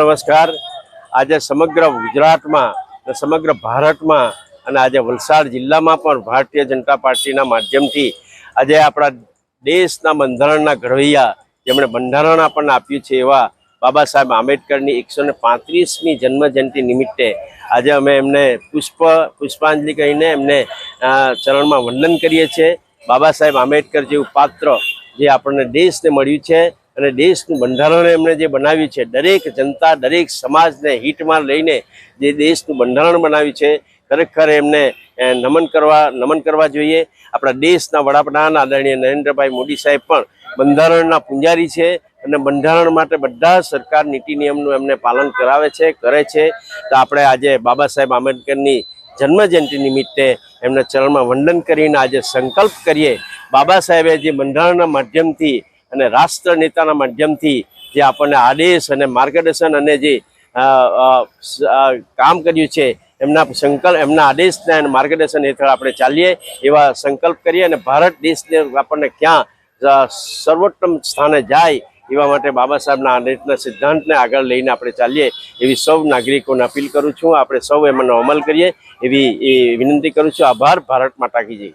નમસ્કાર। આજે સમગ્ર ગુજરાતમાં સમગ્ર ભારતમાં અને આજે વલસાડ જિલ્લામાં પણ ભારતીય જનતા પાર્ટીના માધ્યમથી આજે આપણા દેશના બંધારણના ઘડવૈયા જેમણે બંધારણ આપણને આપ્યું છે એવા બાબા સાહેબ આંબેડકરની 135મી જન્મજયંતિ નિમિત્તે આજે અમે એમને પુષ્પાંજલિ કહીને એમને ચરણમાં વંદન કરીએ છીએ। બાબા સાહેબ આંબેડકર જેવું પાત્ર જે આપણને દેશને મળ્યું છે અને દેશનું બંધારણ એમણે જે બનાવ્યું છે, દરેક જનતા દરેક સમાજને હિતમાં લઈને જે દેશનું બંધારણ બનાવ્યું છે, ખરેખર એમને નમન કરવા જોઈએ। આપણા દેશના વડાપ્રધાન આદરણીય નરેન્દ્રભાઈ મોદી સાહેબ પણ બંધારણના પૂંજારી છે અને બંધારણ માટે બધા સરકાર નીતિ નિયમનું એમને પાલન કરે છે। તો આપણે આજે બાબા સાહેબ આંબેડકરની જન્મજયંતિ નિમિત્તે એમના ચરણમાં વંદન કરીને આજે સંકલ્પ કરીએ, બાબા સાહેબે જે બંધારણના માધ્યમથી અને રાષ્ટ્ર નેતાના માધ્યમથી જે આપણને આદેશ અને માર્ગદર્શન અને જે કામ કર્યું છે, એમના આદેશના અને માર્ગદર્શન હેઠળ આપણે ચાલીએ એવા સંકલ્પ કરીએ અને ભારત દેશને આપણને ક્યાં સર્વોત્તમ સ્થાને જાય એવા માટે બાબા સાહેબના આદેશના સિદ્ધાંતને આગળ લઈને આપણે ચાલીએ એવી સૌ નાગરિકોને અપીલ કરું છું। આપણે સૌ એમનો અમલ કરીએ એવી વિનંતી કરું છું। આભાર। ભારત માતા કી જય।